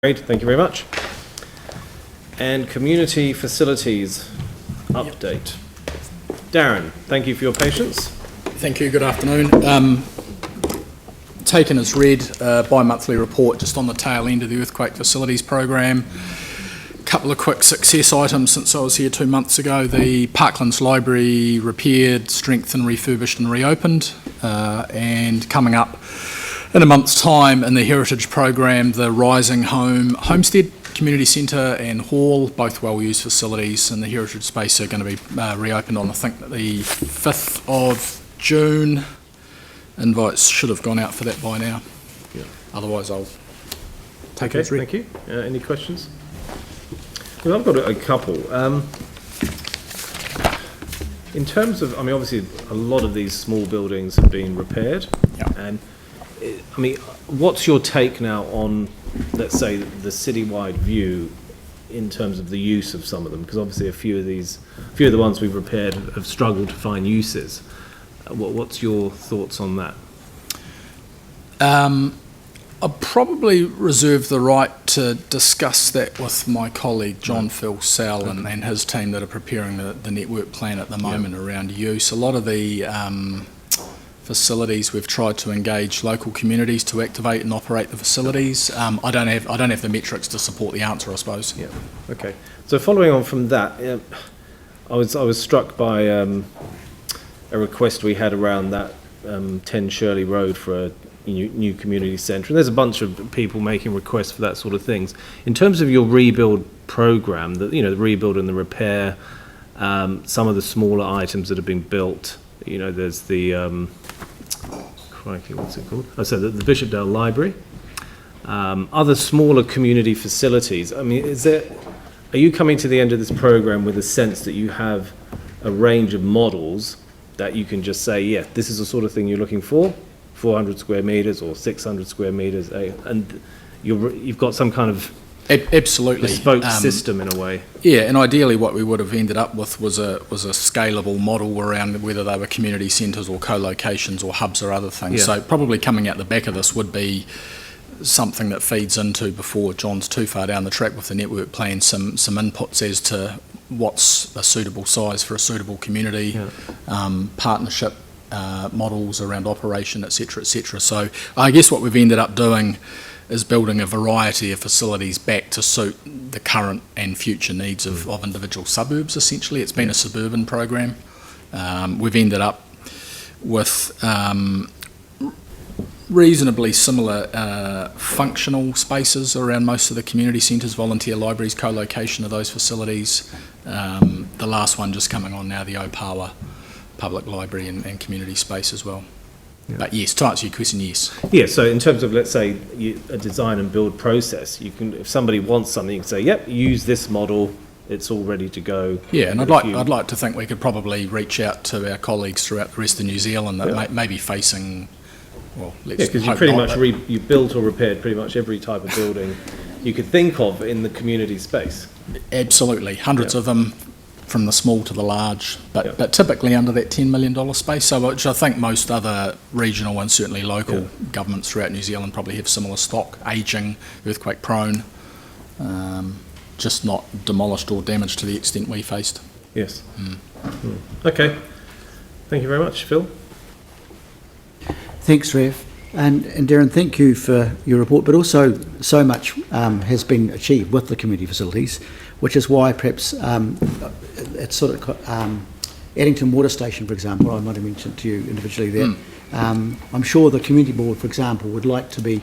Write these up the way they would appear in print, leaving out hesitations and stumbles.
Great, thank you very much. And community facilities update. Darren, thank you for your patience. Thank you, good afternoon. Taken as read bi-monthly report just on the tail end of the earthquake facilities program. A couple of quick success items since I was here 2 months ago. The Parklands Library repaired, strengthened, refurbished and reopened, and coming up in a month's time in the Heritage Program, the Rising Home Homestead Community Centre and Hall, both well-used facilities in the heritage space, are going to be reopened on, I think, the 5th of June. Invites should have gone out for that by now. Yeah. Otherwise, I'll take it as read. Thank you. Any questions? Well, I've got a couple. In terms of, I mean, obviously, a lot of these small buildings have been repaired. Yeah. And I mean, what's your take now on, let's say, the citywide view in terms of the use of some of them? Because obviously a few of the ones we've repaired have struggled to find uses. What's your thoughts on that? I'll probably reserve the right to discuss that with my colleague John Phil Sell and his team that are preparing the network plan at the moment around use. A lot of the facilities, we've tried to engage local communities to activate and operate the facilities. I don't have the metrics to support the answer, I suppose. Yeah. Okay. So following on from that, I was struck by a request we had around that 10 Shirley Road for a new community centre, and there's a bunch of people making requests for that sort of things. In terms of your rebuild programme, the rebuild and the repair, some of the smaller items that have been built. There's the what's it called? Oh, so the Bishopdale Library. Other smaller community facilities. I mean, are you coming to the end of this program with a sense that you have a range of models that you can just say, yeah, this is the sort of thing you're looking for, 400 square metres or 600 square metres, and you've got some kind of absolutely bespoke system in a way. Yeah, and ideally what we would have ended up with was a scalable model around whether they were community centres or co-locations or hubs or other things. Yeah. So probably coming out the back of this would be something that feeds into, before John's too far down the track with the network plan, some inputs as to what's a suitable size for a suitable community, partnership models around operation, etc., etc. So I guess what we've ended up doing is building a variety of facilities back to suit the current and future needs of individual suburbs, essentially. It's been a suburban program. We've ended up with reasonably similar functional spaces around most of the community centres, volunteer libraries, co-location of those facilities. The last one just coming on now, the Opawa Public Library and community space as well. Yeah. But yes, to answer your question, yes. Yeah, so in terms of, let's say, a design and build process, you can, if somebody wants something, you can say, yep, use this model, it's all ready to go. Yeah, and I'd like to think we could probably reach out to our colleagues throughout the rest of New Zealand that may be facing, well, let's because you pretty much you built or repaired pretty much every type of building you could think of in the community space. Absolutely, hundreds of them, from the small to the large, but typically under that $10 million space, so which I think most other regional and certainly local governments throughout New Zealand probably have similar stock, ageing, earthquake prone, just not demolished or damaged to the extent we faced. Yes. Okay, thank you very much, Phil. Thanks, Rev. And Darren, thank you for your report, but also so much has been achieved with the community facilities, which is why perhaps it's sort of Addington Water Station, for example, I might have mentioned to you individually that I'm sure the community board, for example, would like to be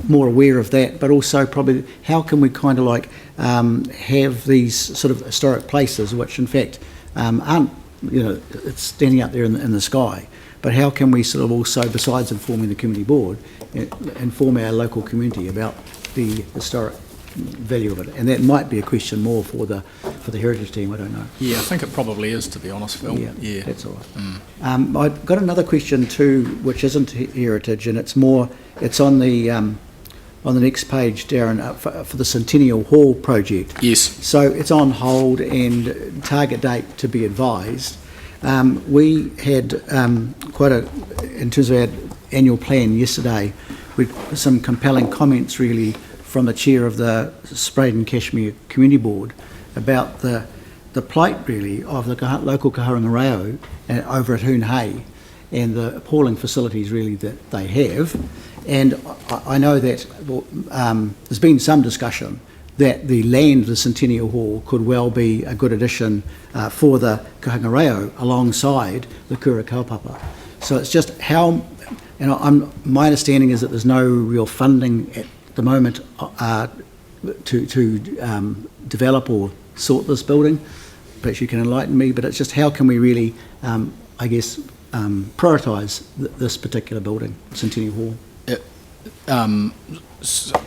more aware of that, but also probably how can we kind of like have these sort of historic places which in fact aren't, it's standing out there in the sky, but how can we sort of also, besides informing the community board, inform our local community about the historic value of it? And that might be a question more for the heritage team, I don't know. Yeah, I think it probably is, to be honest, Phil. Yeah. That's all right. I've got another question too, which isn't heritage, and it's on the next page, Darren, for the Centennial Hall project. Yes. So it's on hold and target date to be advised. We had in terms of our annual plan yesterday, with some compelling comments really from the chair of the Spraden Cashmere Community Board about the plight really of the local Kahuranga Reo over at Hoon Hay and the appalling facilities really that they have. And I know that there's been some discussion that the land of the Centennial Hall could well be a good addition for the Kahuranga Reo alongside the Kura Kaupapa. So it's just how, my understanding is that there's no real funding at the moment to develop or sort this building. Perhaps you can enlighten me, but it's just how can we really, prioritise this particular building, Centennial Hall?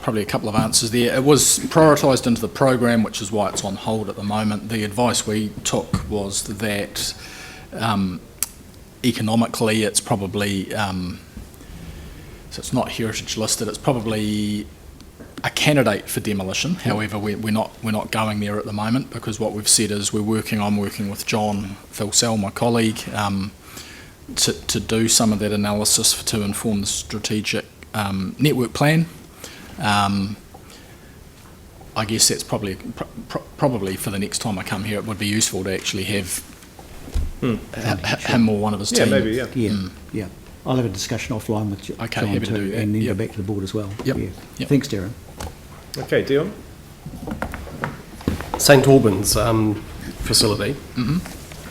Probably a couple of answers there. It was prioritised into the program, which is why it's on hold at the moment. The advice we took was that economically it's probably, so it's not heritage listed, it's probably a candidate for demolition. However, we're not going there at the moment, because what we've said is I'm working with John Filsell, my colleague, to do some of that analysis to inform the strategic network plan. I guess that's probably for the next time I come here, it would be useful to actually have him or one of his team. Maybe, Yeah. I'll have a discussion offline with John happy to do that. and then go back to the board as well. Yep. Yeah. Yep. Thanks, Darren. Okay, Dion? St Albans facility.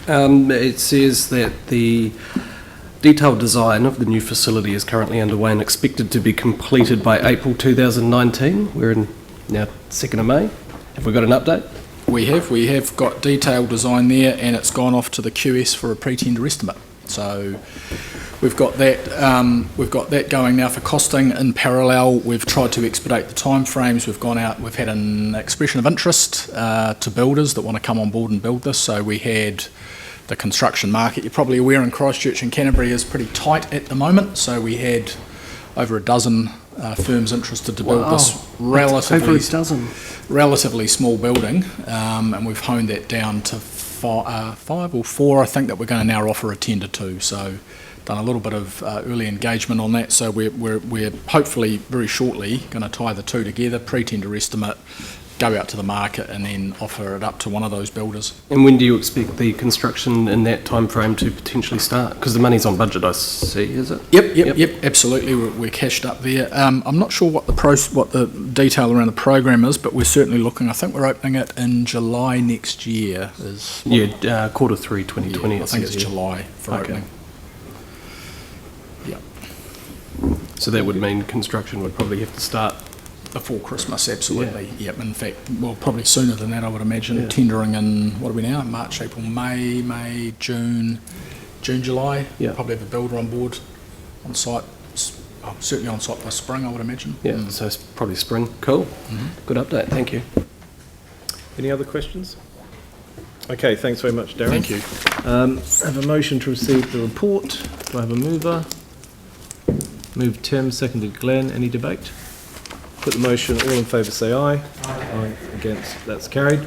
It says that the detailed design of the new facility is currently underway and expected to be completed by April 2019. We're in now 2nd of May. Have we got an update? We have got detailed design there, and it's gone off to the QS for a pre-tender estimate. So we've got that going now for costing. In parallel, we've tried to expedite the timeframes. We've gone out, we've had an expression of interest to builders that want to come on board and build this. So we had the construction market, you're probably aware, in Christchurch and Canterbury is pretty tight at the moment. So we had over a dozen firms interested to build this relatively small building, and we've honed that down to 5 or 4, I think, that we're going to now offer a tender to. So done a little bit of early engagement on that. So we're hopefully very shortly going to tie the two together, pre-tender estimate, go out to the market, and then offer it up to one of those builders. And when do you expect the construction in that time frame to potentially start? Because the money's on budget, I see, is it? Yep, absolutely. We're cashed up there. I'm not sure what the detail around the program is, but we're certainly looking. I think we're opening it in July next year. Quarter 3 2020. Yeah, I think it's July for opening. Yep. So that would mean construction would probably have to start before Christmas, absolutely. Yeah. Yep. In fact, well, probably sooner than that, I would imagine. Yeah. Tendering in, what are we now? March, April, May, June, July. Yeah. Probably have a builder on board, on site. Certainly on site by spring, I would imagine. Yeah. So it's probably spring. Cool. Good update. Thank you. Any other questions? Okay, thanks very much, Darren. Thank you. I have a motion to receive the report. Do I have a mover? Moved Tim, seconded Glenn. Any debate? Put the motion, all in favour say aye. Aye. Against, that's carried.